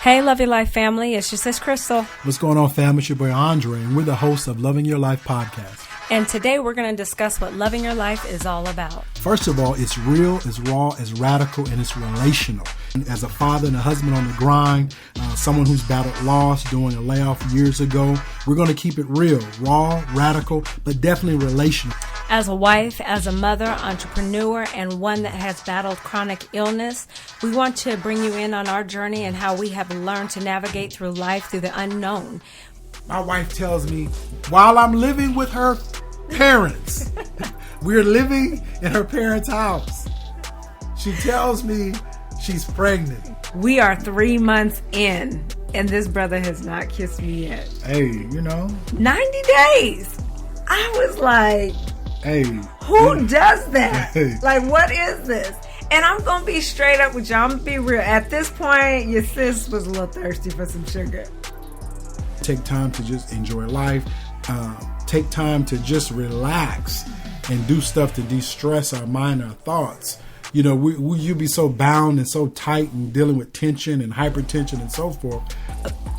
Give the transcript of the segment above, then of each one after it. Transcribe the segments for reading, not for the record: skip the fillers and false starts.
Hey, Love Your Life family. It's just this Crystal. What's going on, fam? It's your boy Andre, and we're the hosts of Loving Your Life podcast. And today we're going to discuss what loving your life is all about. First of all, it's real, it's raw, it's radical, and it's relational. As a father and a husband on the grind, someone who's battled loss, doing a layoff years ago, we're going to keep it real, raw, radical, but definitely relational. As a wife, as a mother, entrepreneur, and one that has battled chronic illness, we want to bring you in on our journey and how we have learned to navigate through life through the unknown. My wife tells me, while I'm living with her parents, we're living in her parents' house, she tells me she's pregnant. We are 3 months in, and this brother has not kissed me yet. Hey, you know. 90 days. I was like, hey, who does that? Hey. Like, what is this? And I'm going to be straight up with y'all. I'm going to be real. At this point, your sis was a little thirsty for some sugar. Take time to just enjoy life. Take time to just relax and do stuff to de-stress our mind, our thoughts. You know, you be so bound and so tight and dealing with tension and hypertension and so forth.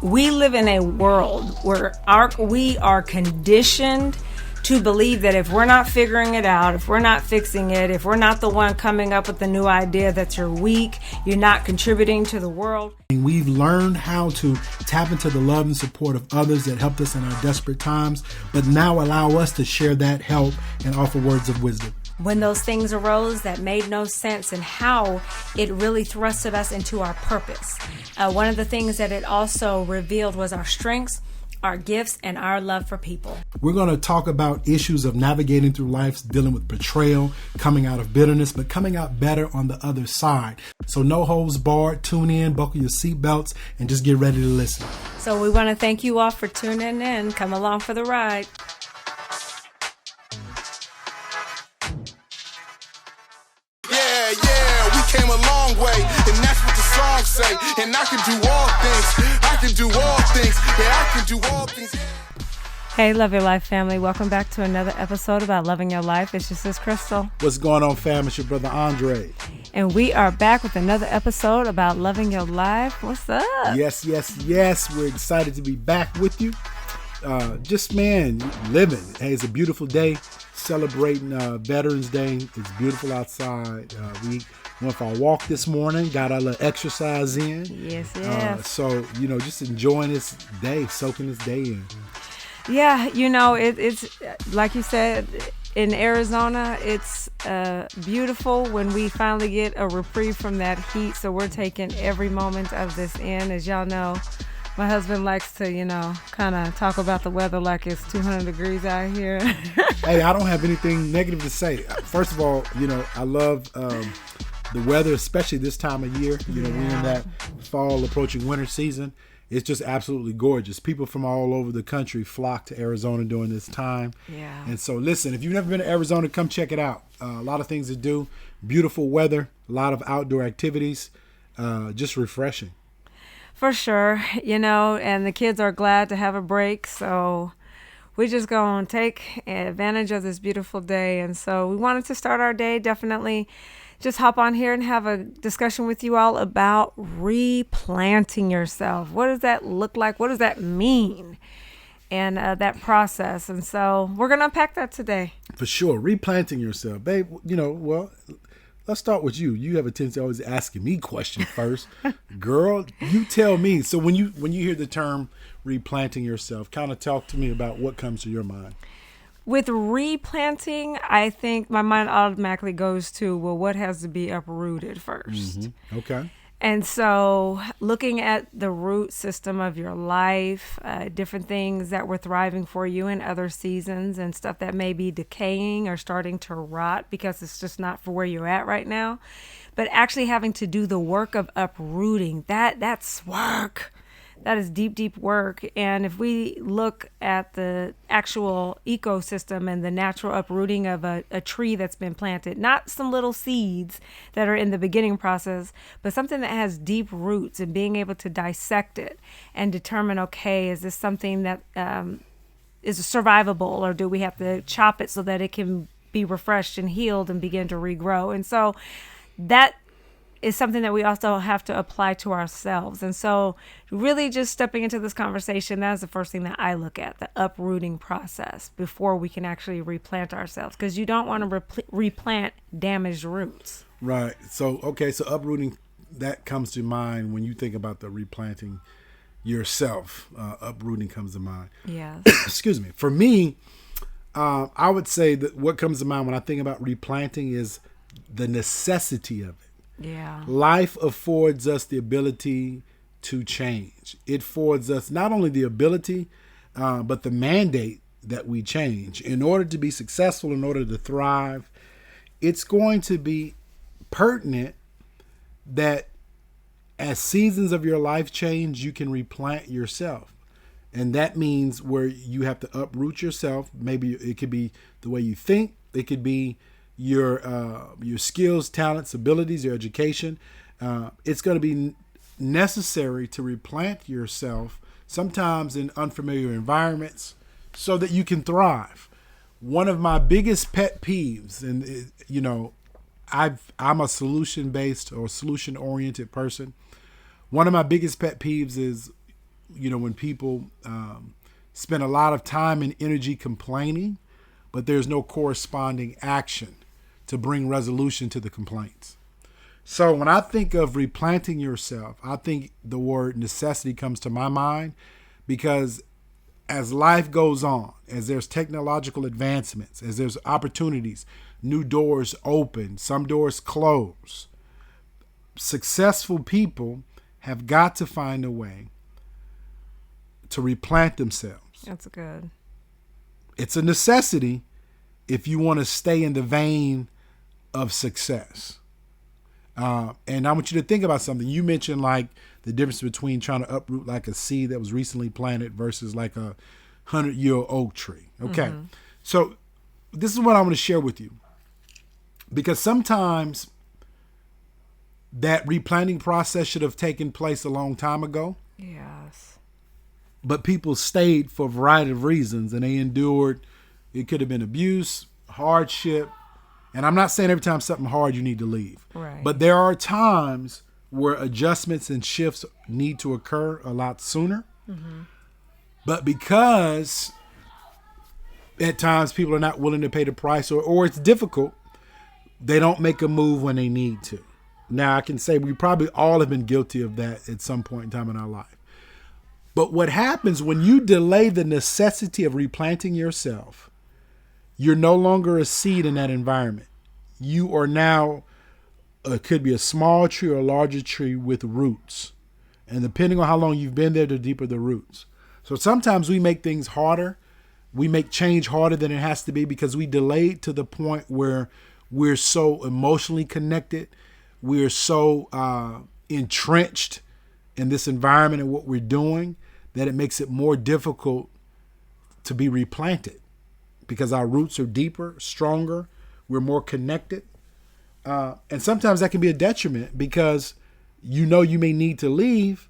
We live in a world where we are conditioned to believe that if we're not figuring it out, if we're not fixing it, if we're not the one coming up with the new idea, that you're weak, you're not contributing to the world. And we've learned how to tap into the love and support of others that helped us in our desperate times, but now allow us to share that help and offer words of wisdom. When those things arose that made no sense and how it really thrusted us into our purpose. One of the things that it also revealed was our strengths, our gifts, and our love for people. We're going to talk about issues of navigating through life, dealing with betrayal, coming out of bitterness, but coming out better on the other side. So no holds barred, tune in, buckle your seatbelts, and just get ready to listen. So we want to thank you all for tuning in. Come along for the ride. Yeah, we came a long way, and that's what the song say. And I can do all things. I can do all things. Yeah, I can do all things. Hey, Love Your Life family. Welcome back to another episode about loving your life. It's just this Crystal. What's going on, fam? It's your brother Andre. And we are back with another episode about loving your life. What's up? Yes. We're excited to be back with you. Living. Hey, it's a beautiful day. Celebrating Veterans Day. It's beautiful outside. We went for a walk this morning, got our little exercise in. Yes. So, just enjoying this day, soaking this day in. Yeah, it's like you said, in Arizona, it's beautiful when we finally get a reprieve from that heat. So we're taking every moment of this in. As y'all know, my husband likes to, kind of talk about the weather like it's 200 degrees out here. Hey, I don't have anything negative to say. First of all, I love the weather, especially this time of year. We're in that fall approaching winter season. It's just absolutely gorgeous. People from all over the country flock to Arizona during this time. Yeah. And so listen, if you've never been to Arizona, come check it out. A lot of things to do. Beautiful weather, a lot of outdoor activities, just refreshing. For sure, and the kids are glad to have a break, so we're just going to take advantage of this beautiful day. And so we wanted to start our day, definitely just hop on here and have a discussion with you all about replanting yourself. What does that look like? What does that mean? And that process. And so we're going to unpack that today. For sure. Replanting yourself. Babe, let's start with you. You have a tendency always asking me questions first. Girl, you tell me. So when you hear the term replanting yourself, kind of talk to me about what comes to your mind. With replanting, I think my mind automatically goes to, well, what has to be uprooted first? Mm-hmm. Okay. And so looking at the root system of your life, different things that were thriving for you in other seasons and stuff that may be decaying or starting to rot because it's just not for where you're at right now. But actually having to do the work of uprooting, that's work. That is deep, deep work. And if we look at the actual ecosystem and the natural uprooting of a tree that's been planted, not some little seeds that are in the beginning process, but something that has deep roots, and being able to dissect it and determine, okay, is this something that is survivable, or do we have to chop it so that it can be refreshed and healed and begin to regrow? And so that is something that we also have to apply to ourselves. And so really just stepping into this conversation, that's the first thing that I look at, the uprooting process before we can actually replant ourselves, because you don't want to replant damaged roots. Right. So, okay. So uprooting, that comes to mind when you think about the replanting yourself. Uprooting comes to mind. Yes. Excuse me. For me, I would say that what comes to mind when I think about replanting is the necessity of it. Yeah. Life affords us the ability to change. It affords us not only the ability, but the mandate that we change. In order to be successful, in order to thrive, it's going to be pertinent that as seasons of your life change, you can replant yourself. And that means where you have to uproot yourself. Maybe it could be the way you think. It could be your skills, talents, abilities, your education. It's going to be necessary to replant yourself, sometimes in unfamiliar environments, so that you can thrive. One of my biggest pet peeves, and I'm a solution-based or solution-oriented person. One of my biggest pet peeves is, when people spend a lot of time and energy complaining, but there's no corresponding action to bring resolution to the complaints. So when I think of replanting yourself, I think the word necessity comes to my mind, because as life goes on, as there's technological advancements, as there's opportunities, new doors open, some doors close, successful people have got to find a way to replant themselves. That's good. It's a necessity if you want to stay in the vein of success. And I want you to think about something. You mentioned like the difference between trying to uproot like a seed that was recently planted versus like a 100-year-old oak tree. Okay. Mm-hmm. So this is what I want to share with you, because sometimes that replanting process should have taken place a long time ago. Yes. But people stayed for a variety of reasons, and they endured. It could have been abuse, hardship. And I'm not saying every time something hard you need to leave. Right. But there are times where adjustments and shifts need to occur a lot sooner. Mm-hmm. But because at times people are not willing to pay the price, or it's difficult, they don't make a move when they need to. Now, I can say we probably all have been guilty of that at some point in time in our life. But what happens when you delay the necessity of replanting yourself, you're no longer a seed in that environment. You are now, it could be a small tree or a larger tree with roots. And depending on how long you've been there, the deeper the roots. So sometimes we make things harder. We make change harder than it has to be because we delay it to the point where we're so emotionally connected. We're so entrenched in this environment and what we're doing that it makes it more difficult to be replanted, because our roots are deeper, stronger, we're more connected. And sometimes that can be a detriment, because you may need to leave,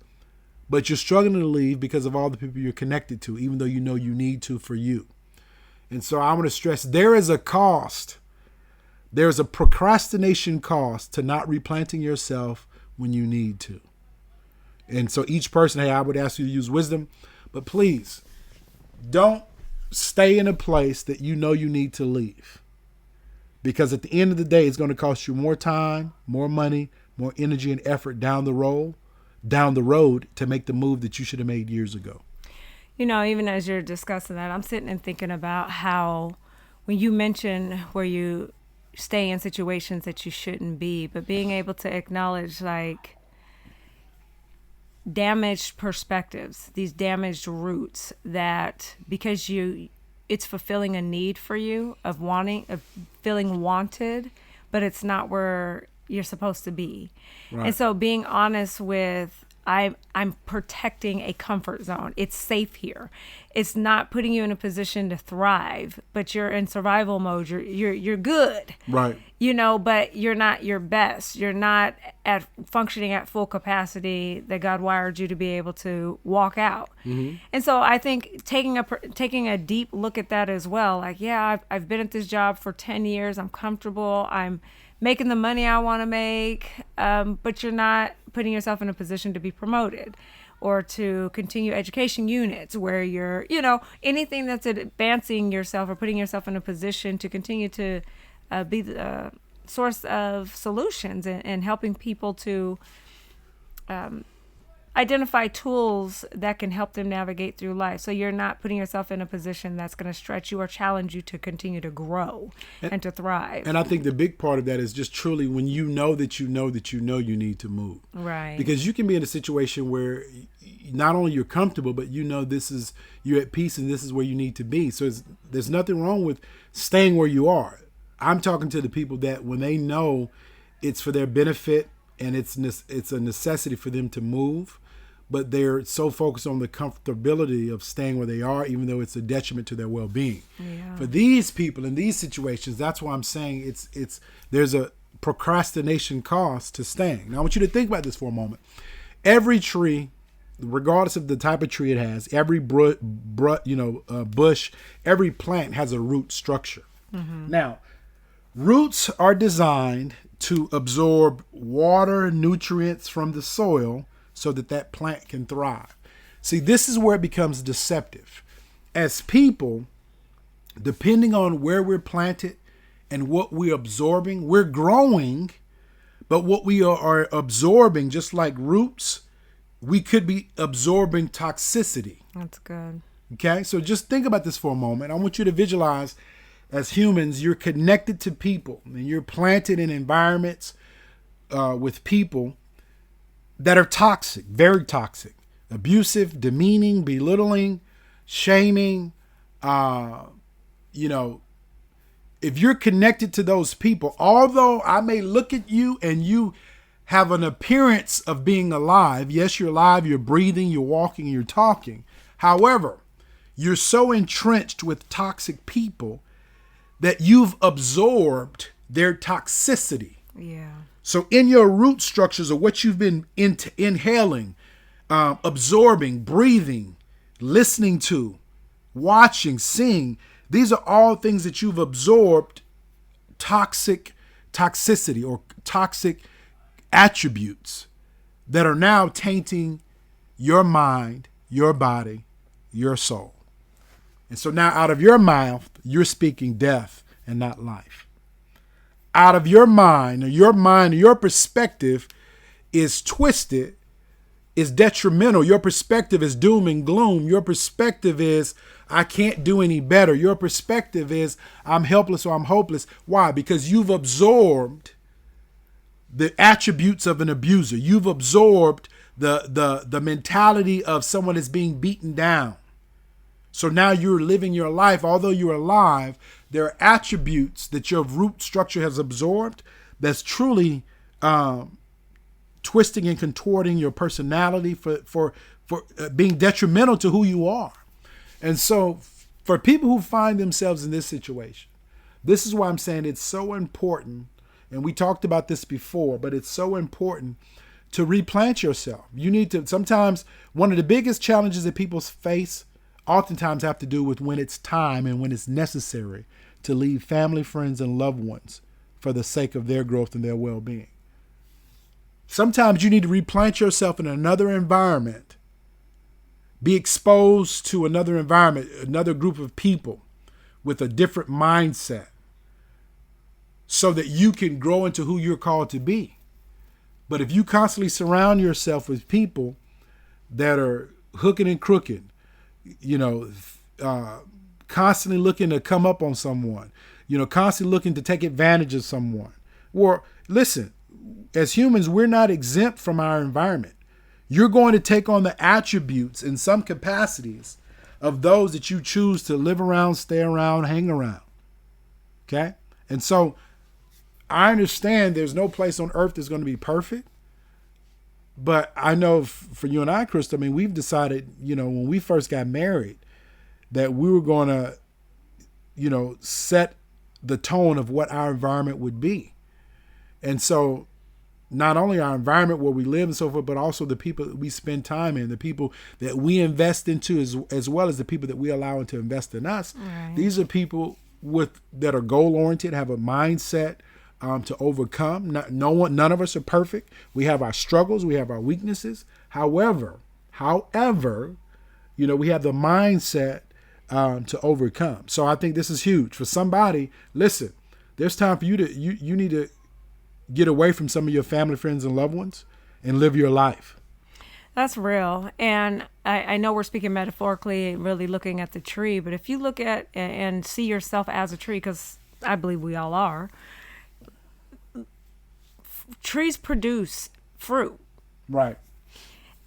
but you're struggling to leave because of all the people you're connected to, even though you know you need to for you. And so I want to stress, there is a cost. There's a procrastination cost to not replanting yourself when you need to. And so each person, I would ask you to use wisdom, but please don't stay in a place that you know you need to leave. Because at the end of the day, it's going to cost you more time, more money, more energy and effort down the road to make the move that you should have made years ago. Even as you're discussing that, I'm sitting and thinking about how when you mention where you stay in situations that you shouldn't be, but being able to acknowledge like damaged perspectives, these damaged roots, that because it's fulfilling a need for you of feeling wanted, but it's not where you're supposed to be. Right. And so being honest with, I'm protecting a comfort zone. It's safe here. It's not putting you in a position to thrive, but you're in survival mode. You're good. Right. But you're not your best. You're not functioning at full capacity that God wired you to be able to walk out. Mm-hmm. And so I think taking a deep look at that as well. Like, yeah, I've been at this job for 10 years. I'm comfortable. I'm making the money I want to make, but you're not putting yourself in a position to be promoted or to continue education units where you're, anything that's advancing yourself or putting yourself in a position to continue to be the source of solutions and helping people to identify tools that can help them navigate through life. So you're not putting yourself in a position that's going to stretch you or challenge you to continue to grow and to thrive. And I think the big part of that is just truly when you know that you need to move. Right. Because you can be in a situation where not only you're comfortable, but you're at peace and this is where you need to be. So there's nothing wrong with staying where you are. I'm talking to the people that when they know it's for their benefit and it's a necessity for them to move, but they're so focused on the comfortability of staying where they are, even though it's a detriment to their well-being. Yeah. For these people in these situations, that's why I'm saying there's a procrastination cost to staying. Now, I want you to think about this for a moment. Every tree, regardless of the type of tree it has, every bush, every plant has a root structure. Mm-hmm. Now, roots are designed to absorb water, nutrients from the soil, so that plant can thrive. See, this is where it becomes deceptive. As people, depending on where we're planted and what we're absorbing, we're growing, but what we are absorbing, just like roots, we could be absorbing toxicity. That's good. Okay, so just think about this for a moment. I want you to visualize, as humans, you're connected to people and you're planted in environments with people that are toxic, very toxic, abusive, demeaning, belittling, shaming. If you're connected to those people, although I may look at you and you have an appearance of being alive, yes, you're alive, you're breathing, you're walking, you're talking. However, you're so entrenched with toxic people that you've absorbed their toxicity. Yeah. So in your root structures of what you've been inhaling, absorbing, breathing, listening to, watching, these are all things that you've absorbed toxicity or toxic attributes that are now tainting your mind, your body, your soul. And so now out of your mouth, you're speaking death and not life. Out of your mind, your perspective is twisted, is detrimental. Your perspective is doom and gloom. Your perspective is, I can't do any better. Your perspective is, I'm helpless or I'm hopeless. Why? Because you've absorbed the attributes of an abuser. You've absorbed the mentality of someone that's being beaten down. So now you're living your life, although you're alive, there are attributes that your root structure has absorbed that's truly twisting and contorting your personality for being detrimental to who you are. And so for people who find themselves in this situation, this is why I'm saying it's so important, and we talked about this before, but it's so important to replant yourself. You need to, sometimes one of the biggest challenges that people face oftentimes have to do with when it's time and when it's necessary to leave family, friends, and loved ones for the sake of their growth and their well-being. Sometimes you need to replant yourself in another environment, be exposed to another environment, another group of people with a different mindset so that you can grow into who you're called to be. But if you constantly surround yourself with people that are hooking and crooking, constantly looking to come up on someone, constantly looking to take advantage of someone. Well, listen, as humans, we're not exempt from our environment. You're going to take on the attributes in some capacities of those that you choose to live around, stay around, hang around. Okay? And so I understand there's no place on earth that's going to be perfect. But I know for you and I, Krista, we've decided, when we first got married, that we were going to, set the tone of what our environment would be. And so not only our environment where we live and so forth, but also the people that we spend time in, the people that we invest into, as well as the people that we allow to invest in us. Right. These are people that are goal-oriented, have a mindset to overcome. None of us are perfect. We have our struggles. We have our weaknesses. However, we have the mindset to overcome. So I think this is huge for somebody. Listen, there's time for you need to get away from some of your family, friends, and loved ones and live your life. That's real. And I know we're speaking metaphorically, really looking at the tree, but if you look at and see yourself as a tree, because I believe we all are, trees produce fruit. Right.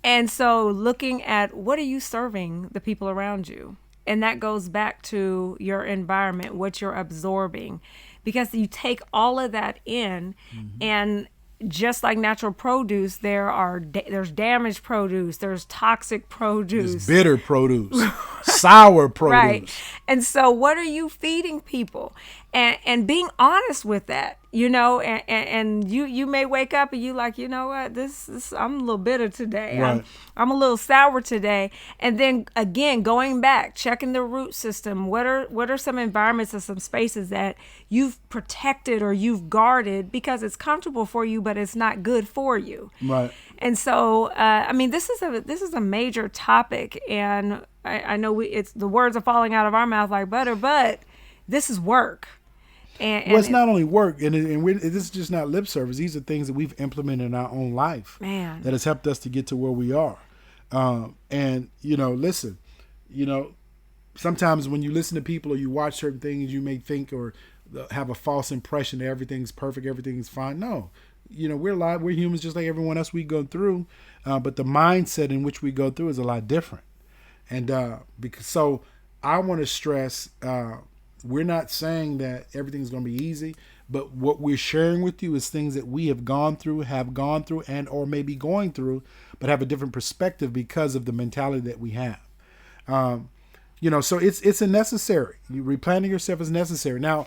And so looking at what are you serving the people around you? And that goes back to your environment, what you're absorbing, because you take all of that in, and just like natural produce, there's damaged produce, there's toxic produce, there's bitter produce, sour produce. Right. And so what are you feeding people? And being honest with that, and you may wake up and you like, you know what, this I'm a little bitter today. Right. I'm a little sour today. And then again, going back, checking the root system. What are some environments or some spaces that you've protected or you've guarded because it's comfortable for you, but it's not good for you. Right. And so, this is a major topic, and I know it's the words are falling out of our mouth like butter, but this is work. And it's not only work, and this is just not lip service. These are things that we've implemented in our own life, man, that has helped us to get to where we are. Listen, sometimes when you listen to people or you watch certain things, you may think or have a false impression that everything's perfect, everything's fine. No, we're alive, we're humans just like everyone else we go through, but the mindset in which we go through is a lot different. And so I want to stress, we're not saying that everything's going to be easy, but what we're sharing with you is things that we have gone through, and or maybe going through, but have a different perspective because of the mentality that we have. So it's a necessary. Replanting yourself is necessary. Now,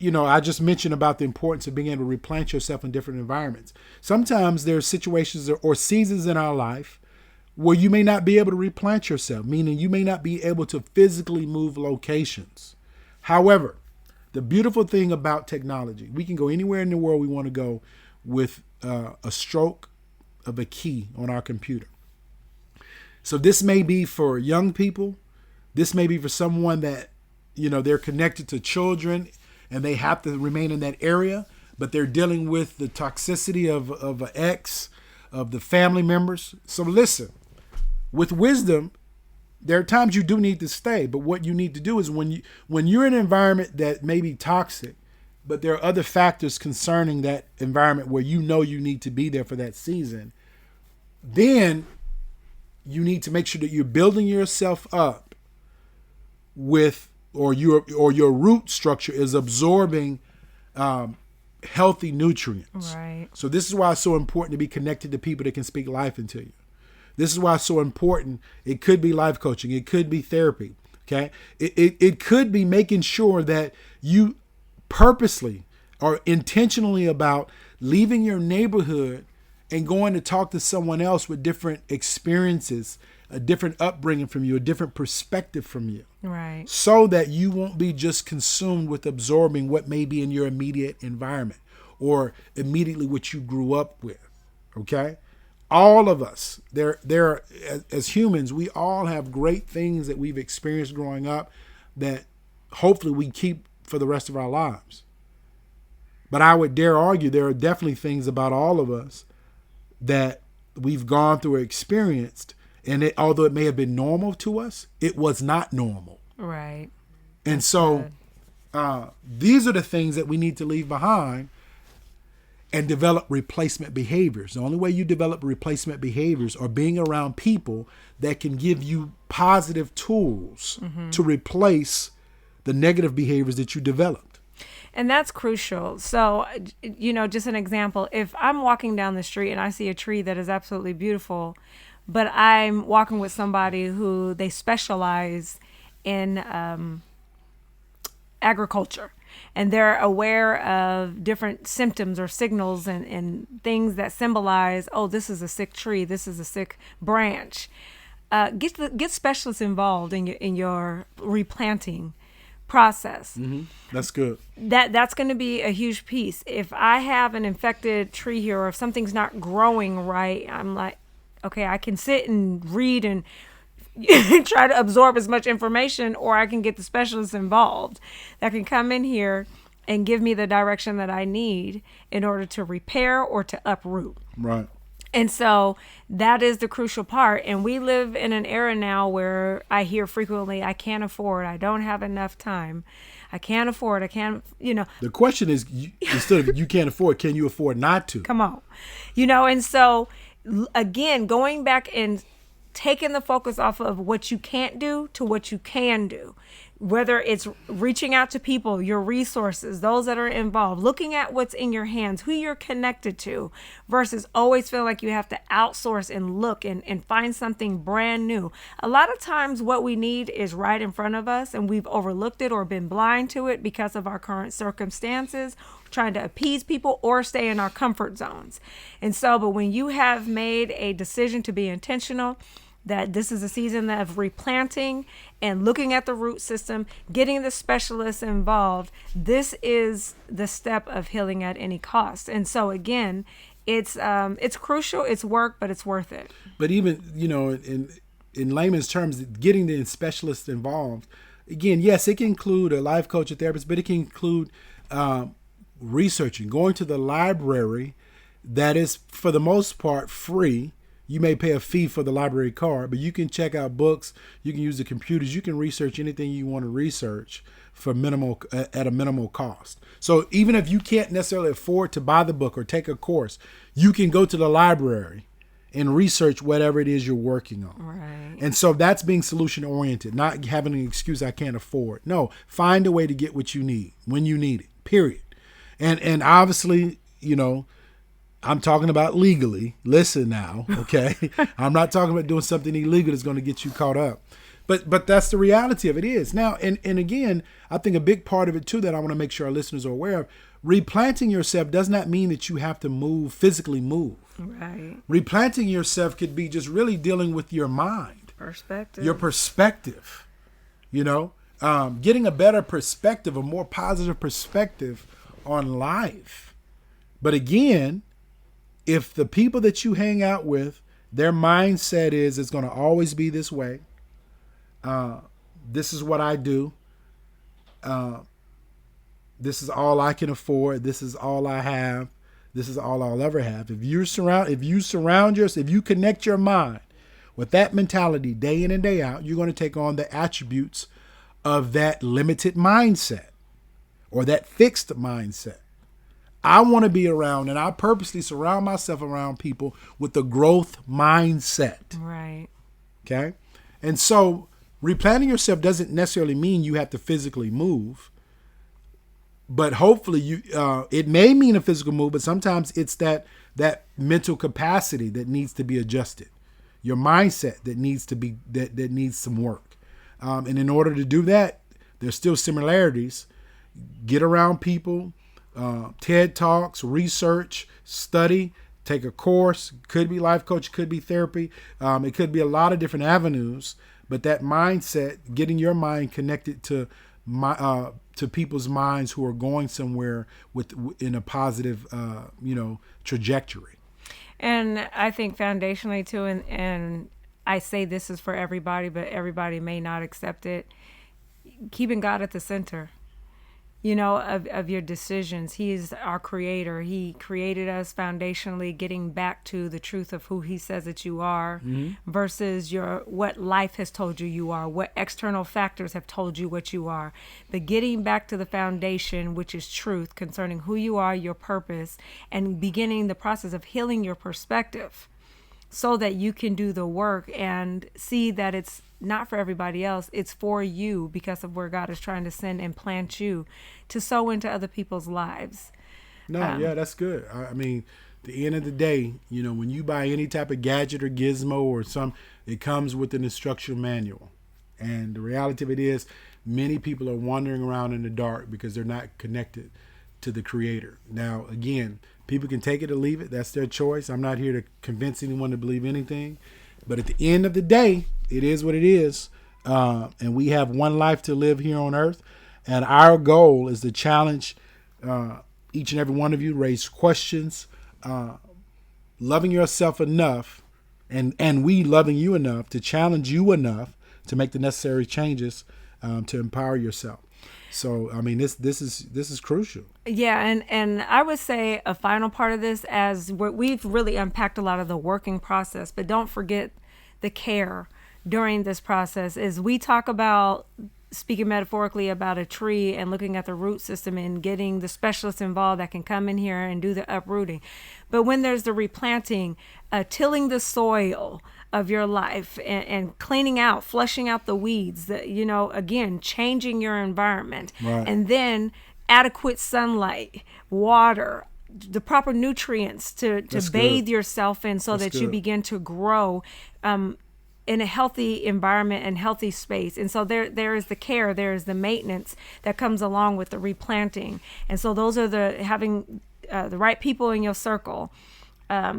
I just mentioned about the importance of being able to replant yourself in different environments. Sometimes there are situations or seasons in our life where you may not be able to replant yourself, meaning you may not be able to physically move locations. However, the beautiful thing about technology, we can go anywhere in the world we want to go with a stroke of a key on our computer. So this may be for young people. This may be for someone that, they're connected to children and they have to remain in that area, but they're dealing with the toxicity of an ex, of the family members. So listen, with wisdom, there are times you do need to stay, but what you need to do is when you're in an environment that may be toxic, but there are other factors concerning that environment where you need to be there for that season, then you need to make sure that you're building yourself up with, or your root structure is absorbing healthy nutrients. Right. So this is why it's so important to be connected to people that can speak life into you. This is why it's so important. It could be life coaching. It could be therapy. Okay. It could be making sure that you purposely or intentionally about leaving your neighborhood and going to talk to someone else with different experiences, a different upbringing from you, a different perspective from you. Right. So that you won't be just consumed with absorbing what may be in your immediate environment or immediately what you grew up with. Okay. All of us, there as humans, we all have great things that we've experienced growing up that hopefully we keep for the rest of our lives. But I would dare argue there are definitely things about all of us that we've gone through or experienced, and although it may have been normal to us, it was not normal. Right. And so these are the things that we need to leave behind and develop replacement behaviors. The only way you develop replacement behaviors are being around people that can give you positive tools to replace the negative behaviors that you developed. And that's crucial. So, just an example, if I'm walking down the street and I see a tree that is absolutely beautiful, but I'm walking with somebody who they specialize in agriculture, and they're aware of different symptoms or signals and things that symbolize, oh, this is a sick tree, this is a sick branch. Get specialists involved in your replanting process. That's good. That's going to be a huge piece. If I have an infected tree here, or if something's not growing right, I'm like, okay, I can sit and read and try to absorb as much information, or I can get the specialists involved that can come in here and give me the direction that I need in order to repair or to uproot. Right. And so that is the crucial part. And we live in an era now where I hear frequently, I can't afford, I don't have enough time, I can't afford, I can't, The question is, instead of you can't afford, can you afford not to? come on. And so again, going back and taking the focus off of what you can't do to what you can do, whether it's reaching out to people, your resources, those that are involved, looking at what's in your hands, who you're connected to, versus always feel like you have to outsource and look and find something brand new. A lot of times what we need is right in front of us, and we've overlooked it or been blind to it because of our current circumstances, trying to appease people or stay in our comfort zones. And so, but when you have made a decision to be intentional, that this is a season of replanting and looking at the root system, getting the specialists involved, this is the step of healing at any cost. And so again, it's crucial, it's work, but it's worth it. But even, in layman's terms, getting the specialists involved, again, yes, it can include a life coach, a therapist, but it can include researching, going to the library that is, for the most part, free. You may pay a fee for the library card, but you can check out books. You can use the computers. You can research anything you want to research for at a minimal cost. So even if you can't necessarily afford to buy the book or take a course, you can go to the library and research whatever it is you're working on. Right. And so that's being solution oriented, not having an excuse I can't afford. No, find a way to get what you need when you need it, period. And obviously, I'm talking about legally. Listen now, okay? I'm not talking about doing something illegal that's going to get you caught up. But that's the reality of it is. Now, and again, I think a big part of it too that I want to make sure our listeners are aware of, replanting yourself does not mean that you have to physically move. Right. Replanting yourself could be just really dealing with your mind. Perspective. Your perspective, getting a better perspective, a more positive perspective on life. But again, if the people that you hang out with, their mindset is it's going to always be this way. This is what I do. This is all I can afford. This is all I have. This is all I'll ever have. If you connect your mind with that mentality day in and day out, you're going to take on the attributes of that limited mindset or that fixed mindset. I want to be around, and I purposely surround myself around people with the growth mindset. Right. Okay? And so replanting yourself doesn't necessarily mean you have to physically move. But hopefully it may mean a physical move, but sometimes it's that mental capacity that needs to be adjusted. Your mindset that needs to be that needs some work. And in order to do that, there's still similarities. Get around people. TED Talks, research, study, take a course. Could be life coach, could be therapy. It could be a lot of different avenues. But that mindset, getting your mind connected to people's minds who are going somewhere in a positive, trajectory. And I think foundationally too, and I say this is for everybody, but everybody may not accept it. Keeping God at the center. Of your decisions. He is our creator. He created us foundationally, getting back to the truth of who he says that you are versus what life has told you are, what external factors have told you what you are. But getting back to the foundation, which is truth concerning who you are, your purpose, and beginning the process of healing your perspective so that you can do the work and see that it's not for everybody else. It's for you because of where God is trying to send and plant you to sow into other people's lives. Yeah, that's good. I mean, at the end of the day, when you buy any type of gadget or gizmo or it comes with an instruction manual. And the reality of it is many people are wandering around in the dark because they're not connected to the Creator. Now, again, people can take it or leave it. That's their choice. I'm not here to convince anyone to believe anything. But at the end of the day, it is what it is. And we have one life to live here on earth. And our goal is to challenge each and every one of you, raise questions, loving yourself enough, and we loving you enough to challenge you enough to make the necessary changes to empower yourself. So, I mean, this is crucial. Yeah, and I would say a final part of this, as we've really unpacked a lot of the working process, but don't forget the care during this process. Is we talk about, speaking metaphorically, about a tree and looking at the root system and getting the specialists involved that can come in here and do the uprooting. But when there's the replanting, tilling the soil of your life and cleaning out, flushing out the weeds, again, changing your environment. Right. And then adequate sunlight, water, the proper nutrients to bathe yourself in so that you begin to grow in a healthy environment and healthy space. And so there is the care, there is the maintenance that comes along with the replanting. And so those are having the right people in your circle,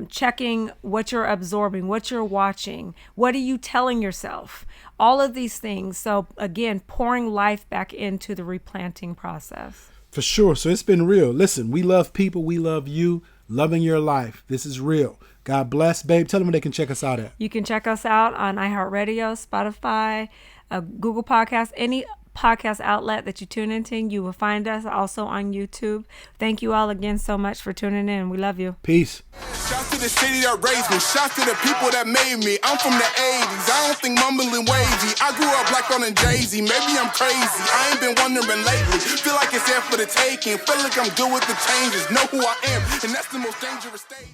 checking what you're absorbing, what you're watching, what are you telling yourself, all of these things. So again, pouring life back into the replanting process. For sure. So it's been real. Listen, we love people. We love you. Loving your life. This is real. God bless. Babe, tell them where they can check us out at. You can check us out on iHeartRadio, Spotify, Google Podcasts, any podcast outlet that you tune into. You will find us also on YouTube. Thank you all again so much for tuning in. We love you. Peace. Shout to the city that raised me. Shout to the people that made me. I'm from the 80s. I don't think mumbling wavy. I grew up black on a Jay-Z. Maybe I'm crazy. I ain't been wondering lately. Feel like it's there for the taking. Feel like I'm good with the changes. Know who I am. And that's the most dangerous stage.